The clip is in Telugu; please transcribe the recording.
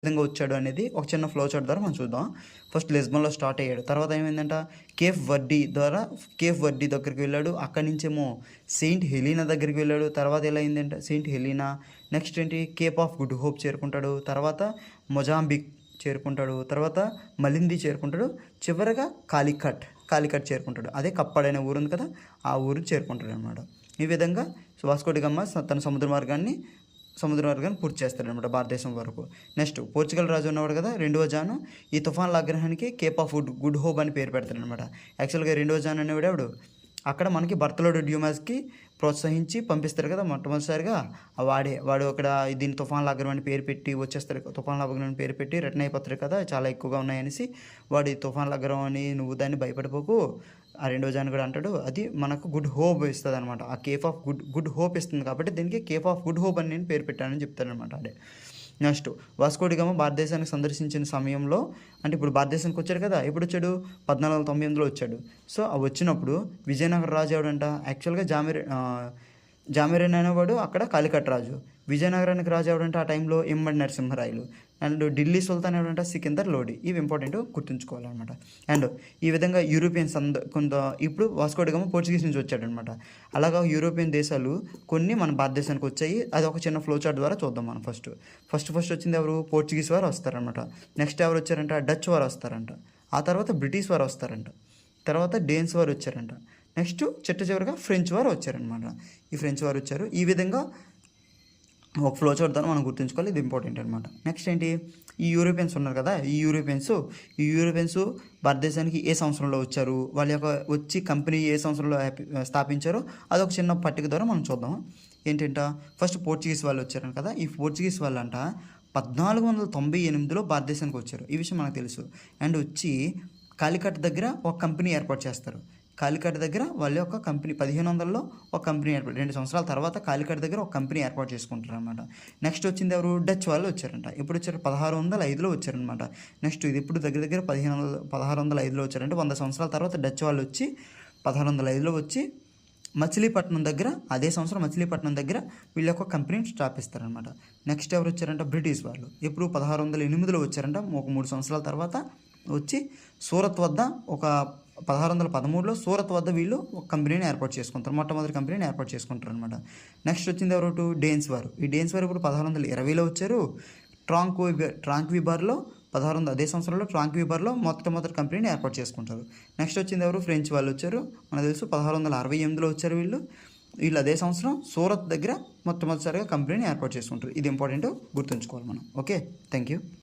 విధంగా వచ్చాడు అనేది ఒక చిన్న ఫ్లో చార్ట్ ద్వారా మనం చూద్దాం. ఫస్ట్ లిస్బన్‌లో స్టార్ట్ అయ్యాడు. తర్వాత ఏమైందంట కేప్ వర్డీ దగ్గరికి వెళ్ళాడు. అక్కడి నుంచేమో సెయింట్ హెలీనా దగ్గరికి వెళ్ళాడు. తర్వాత ఎలా అయిందంటే సెయింట్ హెలీనా, నెక్స్ట్ ఏంటి కేప్ ఆఫ్ గుడ్ హోప్ చేరుకుంటాడు. తర్వాత మొజాంబిక్ చేరుకుంటాడు. తర్వాత మలింది చేరుకుంటాడు. చివరగా కాలికట్ చేరుకుంటాడు. అదే కప్పడ్ అనే ఊరు ఉంది కదా, ఆ ఊరు చేరుకుంటాడనమాట. ఈ విధంగా వాస్కో డి గామా తన సముద్ర మార్గాన్ని పూర్తి చేస్తాడనమాట భారతదేశం వరకు. నెక్స్ట్ పోర్చుగల్ రాజు ఉన్నవాడు కదా, రెండవ జాను, ఈ తుఫాన్ల ఆగ్రహానికి కేప్ ఆఫ్ గుడ్ హోప్ అని పేరు పెడతాడనమాట. యాక్చువల్గా రెండవ జాన్ అనేవాడు అక్కడ మనకి బర్తలోడు డ్యూమాస్కి ప్రోత్సహించి పంపిస్తారు కదా మొట్టమొదటిసారిగా. వాడు అక్కడ దీన్ని తుఫాన్ల ఆగ్రహం అని పేరు పెట్టి వచ్చేస్తారు. తుఫాన్ల ఆగ్రహం అని పేరు పెట్టి రిటర్న్ అయిపోతారు కదా, చాలా ఎక్కువగా ఉన్నాయనేసి. వాడి తుఫాన్ల ఆగ్రహం అని నువ్వు దాన్ని భయపడిపోకు, ఆ రెండో జాన్ కూడా అంటాడు, అది మనకు గుడ్ హోప్ ఇస్తుంది అనమాట. ఆ కేప్ ఆఫ్ గుడ్ హోప్ ఇస్తుంది కాబట్టి దీనికి కేప్ ఆఫ్ గుడ్ హోప్ అని నేను పేరు పెట్టానని చెప్తానమాట. అదే నెక్స్ట్ వాస్కో డి గామా భారతదేశానికి సందర్శించిన సమయంలో, అంటే ఇప్పుడు భారతదేశానికి వచ్చాడు కదా, ఎప్పుడు వచ్చాడు 1498లో వచ్చాడు. సో ఆ వచ్చినప్పుడు విజయనగర రాజు ఎవడంట, యాక్చువల్గా జామిరేన్ అనేవాడు అక్కడ కాలికట్ రాజు. విజయనగరానికి రాజు ఎవడంటే ఆ టైంలో ఇమ్మడి నరసింహరాయలు. అండ్ ఢిల్లీ సుల్తాన్ ఎవడంటే సికిందర్ లోడి. ఇవి ఇంపార్టెంట్ గుర్తుంచుకోవాలన్నమాట. అండ్ ఈ విధంగా యూరోపియన్స్ కొంత ఇప్పుడు వాస్కో డి గామా పోర్చుగీస్ నుంచి వచ్చాడనమాట. అలాగా యూరోపియన్ దేశాలు కొన్ని మన భారతదేశానికి వచ్చాయి. అది ఒక చిన్న ఫ్లో చార్ట్ ద్వారా చూద్దాం మనం. ఫస్ట్ వచ్చింది ఎవరు, పోర్చుగీస్ వారు వస్తారనమాట. నెక్స్ట్ ఎవరు వచ్చారంట, డచ్ వారు వస్తారంట. ఆ తర్వాత బ్రిటిష్ వారు వస్తారంట. తర్వాత డేన్స్ వారు వచ్చారంట. నెక్స్ట్ చివరిగా ఫ్రెంచ్ వారు వచ్చారనమాట. ఈ ఫ్రెంచ్ వారు వచ్చారు. ఈ విధంగా ఒక ఫ్లో చార్ట్ ద్వారా మనం గుర్తుంచుకోవాలి, ఇది ఇంపార్టెంట్ అనమాట. నెక్స్ట్ ఏంటి, ఈ యూరోపియన్స్ ఉన్నారు కదా, ఈ యూరోపియన్స్ భారతదేశానికి ఏ సంవత్సరంలో వచ్చారు, వాళ్ళ యొక్క వచ్చి కంపెనీ ఏ సంవత్సరంలో స్థాపించారో అదొక చిన్న పట్టిక ద్వారా మనం చూద్దాం. ఏంటంట, ఫస్ట్ పోర్చుగీస్ వాళ్ళు వచ్చారు కదా, ఈ పోర్చుగీస్ వాళ్ళంట 1498లో భారతదేశానికి వచ్చారు. ఈ విషయం మనకు తెలుసు. అండ్ వచ్చి కాలికట్ దగ్గర ఒక కంపెనీ ఏర్పాటు చేస్తారు. కాలికట్ దగ్గర వాళ్ళ యొక్క కంపెనీ 1500లో ఒక కంపెనీ ఏర్పాటు, 2 సంవత్సరాల తర్వాత కాలికట్ దగ్గర ఒక కంపెనీ ఏర్పాటు చేసుకుంటారు అనమాట. నెక్స్ట్ వచ్చింది ఎవరు, డచ్ వాళ్ళు వచ్చారంట. ఎప్పుడు వచ్చారు, 1605లో వచ్చారనమాట. నెక్స్ట్ ఇది ఇప్పుడు దగ్గర 1605లో వచ్చారంటే 100 సంవత్సరాల తర్వాత డచ్ వాళ్ళు వచ్చి 1605లో వచ్చి మచిలీపట్నం దగ్గర, అదే సంవత్సరం మచిలీపట్నం దగ్గర వీళ్ళ యొక్క కంపెనీని స్థాపిస్తారనమాట. నెక్స్ట్ ఎవరు వచ్చారంట, బ్రిటిష్ వాళ్ళు. ఎప్పుడు 1608లో వచ్చారంట, ఒక 3 సంవత్సరాల తర్వాత వచ్చి సూరత్ వద్ద 1613లో సూరత్ వద్ద వీళ్ళు ఒక కంపెనీని ఏర్పాటు చేసుకుంటారు, మొట్టమొదటి కంపెనీని ఏర్పాటు చేసుకుంటారు అనమాట. నెక్స్ట్ వచ్చింది ఎవరు, డేన్స్ వారు. ఈ డేన్స్ వారు ఇప్పుడు 1620లో వచ్చారు. ట్రాంక్విబార్లో అదే సంవత్సరంలో ట్రాంక్విబార్లో మొట్టమొదటి కంపెనీని ఏర్పాటు చేసుకుంటారు. నెక్స్ట్ వచ్చింది ఎవరు, ఫ్రెంచ్ వాళ్ళు వచ్చారు. మనకు తెలుసు 1668లో వచ్చారు వీళ్ళు అదే సంవత్సరం సూరత్ దగ్గర మొట్టమొదటిసారిగా కంపెనీని ఏర్పాటు చేసుకుంటారు. ఇది ఇంపార్టెంట్ గుర్తుంచుకోవాలి మనం. Okay, thank you.